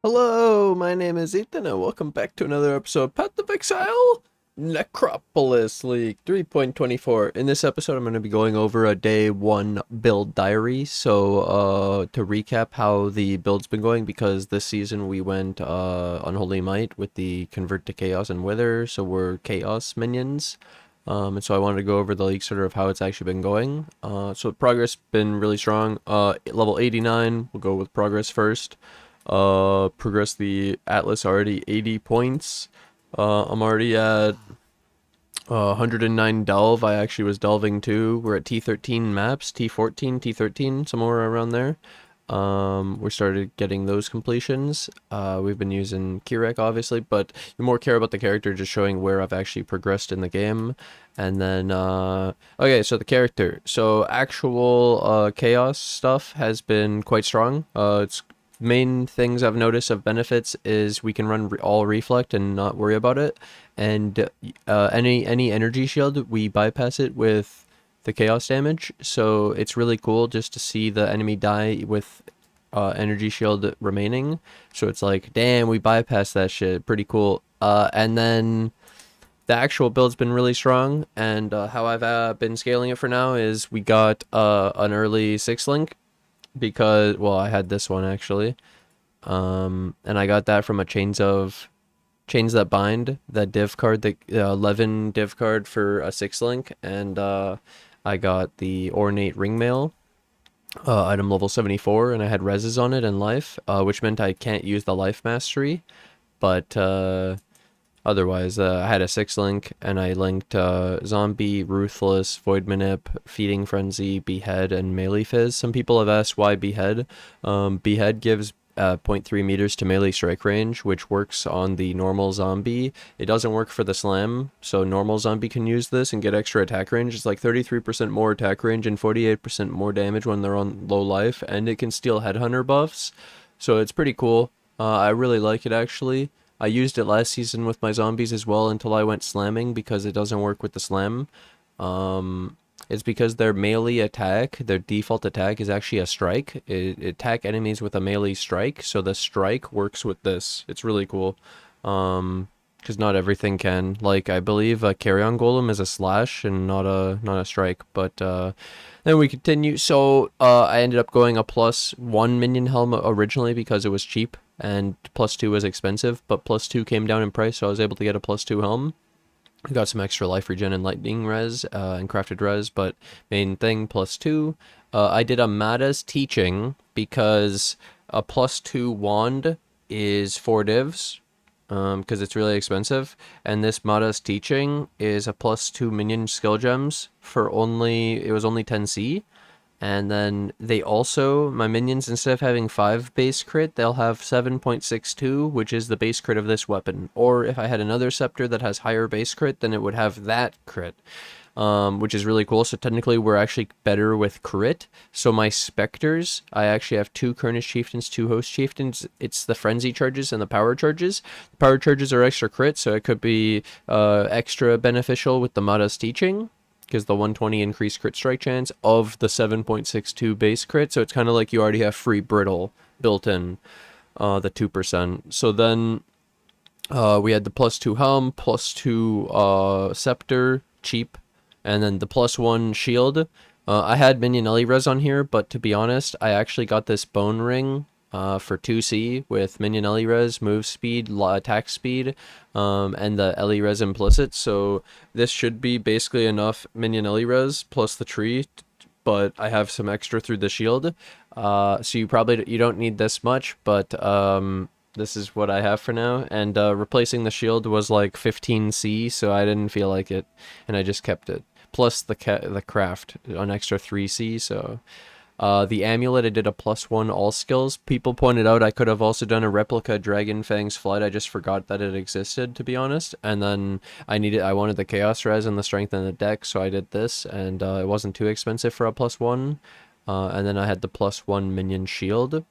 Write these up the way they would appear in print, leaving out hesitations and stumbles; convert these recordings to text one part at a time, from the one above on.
Hello, my name is Ethan, and welcome back to another episode of Path of Exile Necropolis League 3.24. In this episode, I'm going to be going over a day one build diary. So, to recap how the build's been going, because this season we went Unholy Might with the Convert to Chaos and Wither, so we're Chaos minions. And so I wanted to go over the league sort of how it's actually been going. So progress been really strong. Level 89, we'll go with progress first. Progress the Atlas already 80 points. I'm already at 109 delve. I actually was delving too. We're at T13 maps, T14, T13, somewhere around there. We started getting those completions. We've been using Kirek obviously, but you more care about the character, just showing where I've actually progressed in the game. And then okay, so the character. So actual chaos stuff has been quite strong. It's main things I've noticed of benefits is we can run all reflect and not worry about it, and any energy shield we bypass it with the chaos damage, so it's really cool just to see the enemy die with energy shield remaining. So it's like, damn, we bypassed that shit, pretty cool. And then the actual build's been really strong, and how I've been scaling it for now is we got an early 6 link, because, well, I had this one actually, and I got that from a chains that bind, that div card, the 11 div card for a 6 link, and I got the ornate ringmail item level 74, and I had reses on it and life, which meant I can't use the life mastery, but otherwise, I had a 6 link, and I linked Zombie, Ruthless, Void Manip, Feeding Frenzy, Behead, and Melee Fizz. Some people have asked why Behead. Behead gives 0.3 meters to melee strike range, which works on the normal zombie. It doesn't work for the slam, so normal zombie can use this and get extra attack range. It's like 33% more attack range and 48% more damage when they're on low life, and it can steal headhunter buffs, so it's pretty cool. I really like it actually. I used it last season with my zombies as well until I went slamming, because it doesn't work with the slam. It's because their melee attack, their default attack, is actually a strike. It attack enemies with a melee strike, so the strike works with this. It's really cool. Because not everything can. Like, I believe a carrion golem is a slash and not a strike. But then we continue. So I ended up going a +1 minion helm originally because it was cheap, and +2 was expensive, but +2 came down in price, so I was able to get a +2 helm. I got some extra life regen and lightning res and crafted res, but main thing +2. I did a Mada's teaching because a +2 wand is 4 divs, because it's really expensive, and this Mada's teaching is a +2 minion skill gems for only, it was only 10c. And then they also, my minions, instead of having 5 base crit, they'll have 7.62, which is the base crit of this weapon. Or if I had another scepter that has higher base crit, then it would have that crit, which is really cool. So technically we're actually better with crit. So my Spectres, I actually have 2 Carnage Chieftains, 2 Host Chieftains. It's the frenzy charges and the power charges. The power charges are extra crit, so it could be extra beneficial with the Mada's teaching, because the 120 increased crit strike chance of the 7.62 base crit, so it's kind of like you already have free brittle built in, the 2%. So then we had the +2 helm, +2 scepter, cheap, and then the +1 shield. I had Minion Ellie res on here, but to be honest, I actually got this bone ring for 2c with Minion Ellie res, move speed, attack speed, and the Ellie res implicit. So this should be basically enough Minion Ellie res plus the tree, but I have some extra through the shield. So you don't need this much, but this is what I have for now. And replacing the shield was like 15c, so I didn't feel like it, and I just kept it. Plus the craft, an extra 3c, so... the amulet, I did a +1 all skills. People pointed out I could have also done a replica Dragon Fang's Flight. I just forgot that it existed, to be honest. And then I wanted the chaos res and the strength and the deck, so I did this, and it wasn't too expensive for a +1. And then I had the +1 minion shield.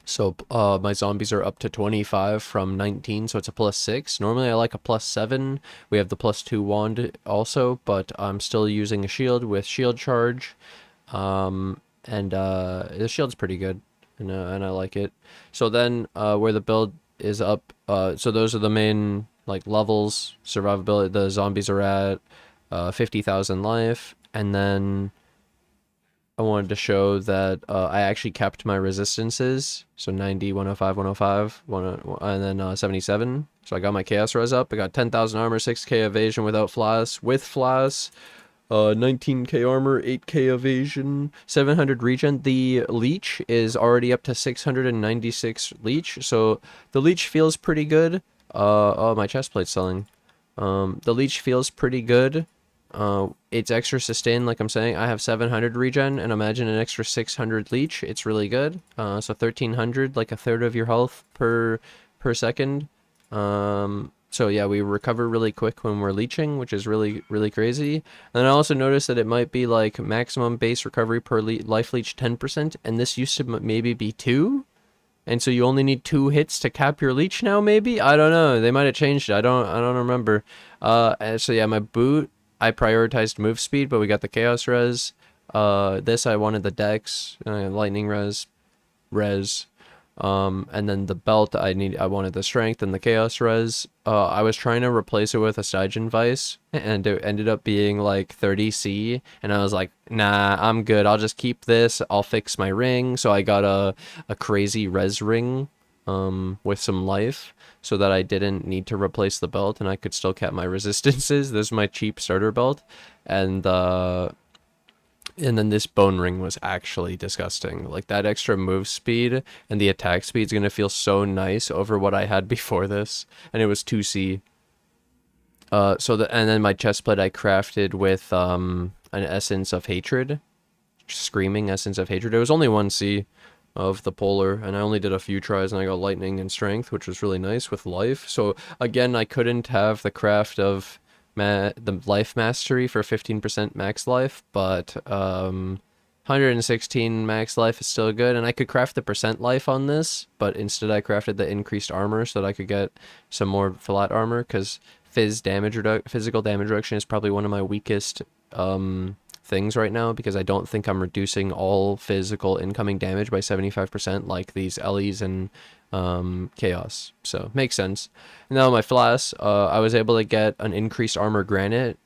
So my zombies are up to 25 from 19, so it's a +6. Normally I like a +7. We have the +2 wand also, but I'm still using a shield with shield charge. And the shield's pretty good. and I like it. So then where the build is up, so those are the main like levels. Survivability, the zombies are at 50,000 life, and then I wanted to show that I actually kept my resistances. So 90, 105, 105, and then 77. So I got my chaos res up. I got 10,000 armor, 6k evasion without flash, with flash, 19k armor, 8k evasion, 700 regen. The leech is already up to 696 leech. So the leech feels pretty good. Oh, my chest plate's selling. The leech feels pretty good. It's extra sustain, like I'm saying. I have 700 regen, and imagine an extra 600 leech. It's really good. So 1300, like a third of your health per second. So yeah, we recover really quick when we're leeching, which is really, really crazy. And I also noticed that it might be like maximum base recovery per life leech 10%, and this used to maybe be 2. And so you only need 2 hits to cap your leech now, maybe? I don't know. They might have changed it. I don't remember. And so yeah, my boot, I prioritized move speed, but we got the chaos res. This I wanted the dex, lightning res. And then the belt I wanted the strength and the chaos res. I was trying to replace it with a Stygian Vice, and it ended up being like 30C, and I was like, nah, I'm good. I'll just keep this. I'll fix my ring. So I got a crazy res ring with some life, so that I didn't need to replace the belt and I could still cap my resistances. This is my cheap starter belt, and then this bone ring was actually disgusting. Like, that extra move speed and the attack speed is going to feel so nice over what I had before this. And it was 2C. And then my chestplate I crafted with an essence of hatred. Screaming essence of hatred. It was only 1C of the polar, and I only did a few tries, and I got lightning and strength, which was really nice with life. So again, I couldn't have the craft of the life mastery for 15% max life, but 116 max life is still good, and I could craft the percent life on this, but instead I crafted the increased armor so that I could get some more flat armor, because physical damage reduction is probably one of my weakest things right now, because I don't think I'm reducing all physical incoming damage by 75% like these Ellies and chaos. So makes sense. Now my flask, I was able to get an increased armor granite.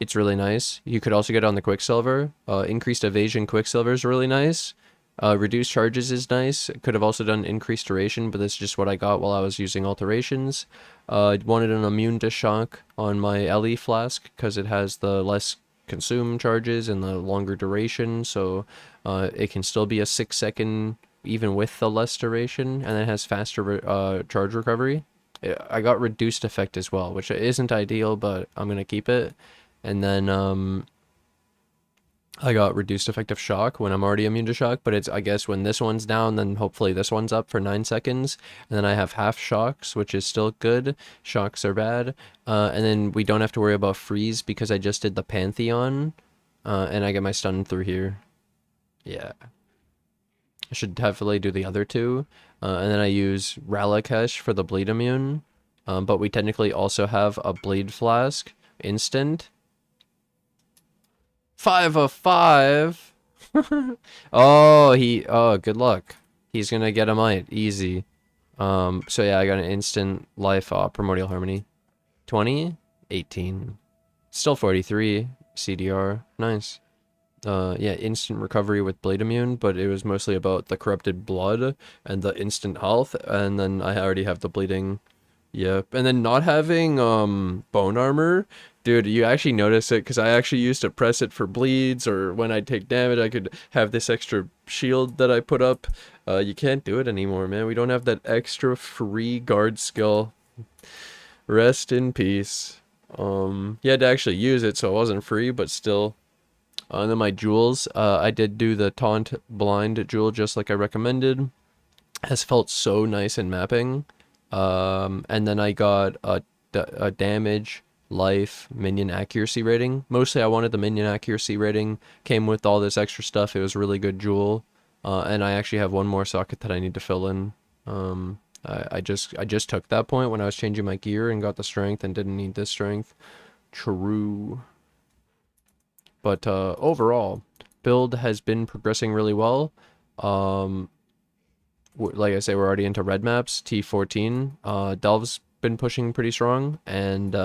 It's really nice. You could also get it on the quicksilver. Increased evasion quicksilver is really nice. Reduced charges is nice. Could have also done increased duration, but that's just what I got while I was using alterations. Wanted an immune to shock on my Ellie flask because it has the less consume charges and the longer duration, so it can still be a 6-second even with the less duration, and it has faster charge recovery. I got reduced effect as well, which isn't ideal, but I'm gonna keep it. And then I got reduced effective shock when I'm already immune to shock, but it's, I guess, when this one's down, then hopefully this one's up for 9 seconds. And then I have half shocks, which is still good. Shocks are bad. And then we don't have to worry about freeze because I just did the Pantheon, and I get my stun through here. Yeah. I should definitely do the other two. And then I use Ralakesh for the bleed immune. But we technically also have a bleed flask instant. 5 of 5. Oh, good luck. He's gonna get a mite easy. So yeah, I got an instant life primordial harmony. 20, 18. Still 43 CDR. Nice. Yeah, instant recovery with blade immune, but it was mostly about the corrupted blood and the instant health, and then I already have the bleeding. Yep. And then not having bone armor, dude, you actually notice it, because I actually used to press it for bleeds, or when I take damage I could have this extra shield that I put up. You can't do it anymore, man. We don't have that extra free guard skill. Rest in peace. You had to actually use it, so it wasn't free, but still. And then my jewels, I did do the taunt blind jewel just like I recommended. Has felt so nice in mapping. And then I got a damage, life, minion accuracy rating. Mostly I wanted the minion accuracy rating. Came with all this extra stuff. It was a really good jewel. And I actually have one more socket that I need to fill in. I just took that point when I was changing my gear and got the strength and didn't need this strength. True. But overall, build has been progressing really well. like I say, we're already into red maps. T14, Delve's been pushing pretty strong, and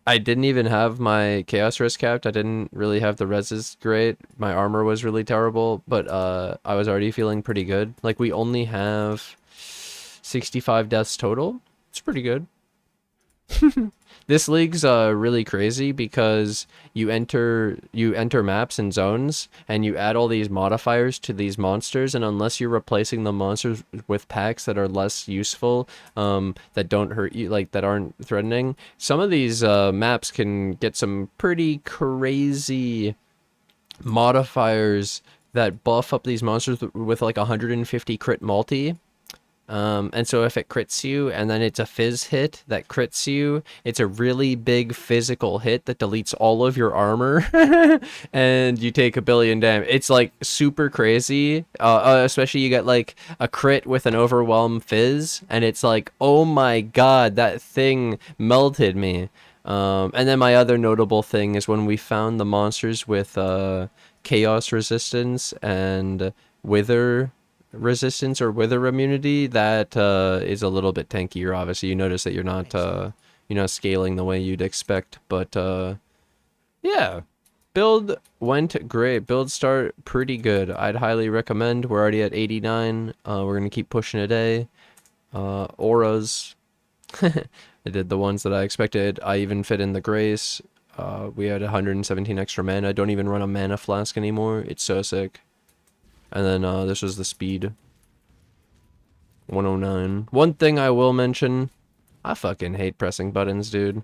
I didn't even have my chaos risk capped. I didn't really have the reses great. My armor was really terrible, but I was already feeling pretty good. Like, we only have 65 deaths total. It's pretty good. This league's really crazy because you enter maps and zones, and you add all these modifiers to these monsters, and unless you're replacing the monsters with packs that are less useful, that don't hurt you, like that aren't threatening, some of these maps can get some pretty crazy modifiers that buff up these monsters with like 150 crit multi. And so if it crits you and then it's a fizz hit that crits you, it's a really big physical hit that deletes all of your armor and you take a billion damage. It's like super crazy. Especially you get like a crit with an overwhelm fizz and it's like, oh my god, that thing melted me. And then my other notable thing is when we found the monsters with chaos resistance and wither resistance or wither immunity, that is a little bit tankier. Obviously you notice that you're not scaling the way you'd expect, but yeah, build went great. Build start pretty good. I'd highly recommend. We're already at 89. We're gonna keep pushing today. Auras, I did the ones that I expected. I even fit in the grace. We had 117 extra mana. I don't even run a mana flask anymore. It's so sick. And then this was the speed. 109. One thing I will mention, I fucking hate pressing buttons, dude.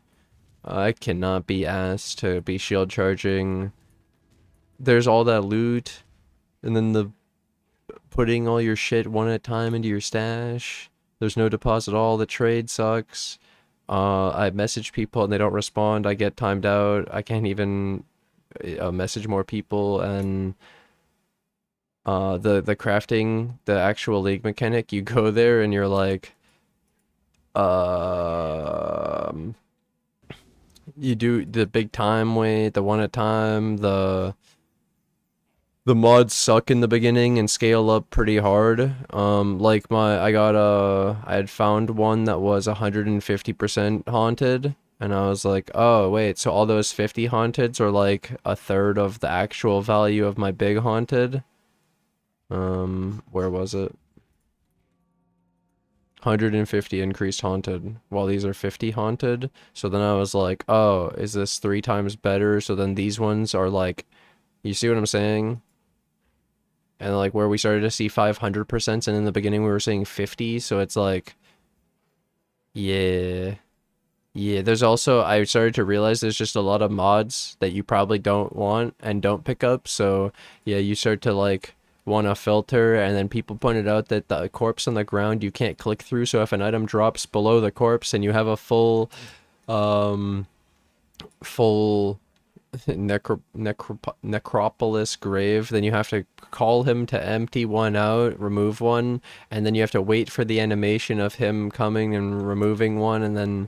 I cannot be asked to be shield charging. There's all that loot, and then the putting all your shit one at a time into your stash. There's no deposit at all. The trade sucks. I message people and they don't respond. I get timed out. I can't even message more people, and the crafting, the actual league mechanic, you go there and you're like, you do the big time wait, the one at a time, the mods suck in the beginning and scale up pretty hard. Like I had found one that was 150% haunted, and I was like, oh wait, so all those 50 haunteds are like a third of the actual value of my big haunted. Where was it? 150 increased haunted, while these are 50 haunted. So then I was like, oh, is this 3 times better? So then these ones are like, you see what I'm saying? And like where we started to see 500%, and in the beginning we were saying 50, so it's like, yeah. Yeah, there's also, I started to realize there's just a lot of mods that you probably don't want and don't pick up, so yeah, you start to like want to filter, and then people pointed out that the corpse on the ground you can't click through, so if an item drops below the corpse and you have a full Necropolis grave, then you have to call him to empty one out, remove one, and then you have to wait for the animation of him coming and removing one, and then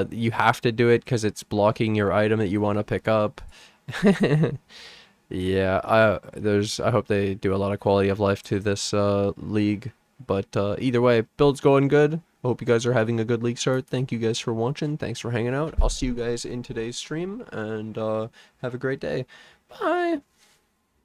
you have to do it because it's blocking your item that you want to pick up. Yeah, I hope they do a lot of quality of life to this league, but either way, build's going good. Hope you guys are having a good league start. Thank you guys for watching. Thanks for hanging out. I'll see you guys in today's stream, and have a great day. Bye.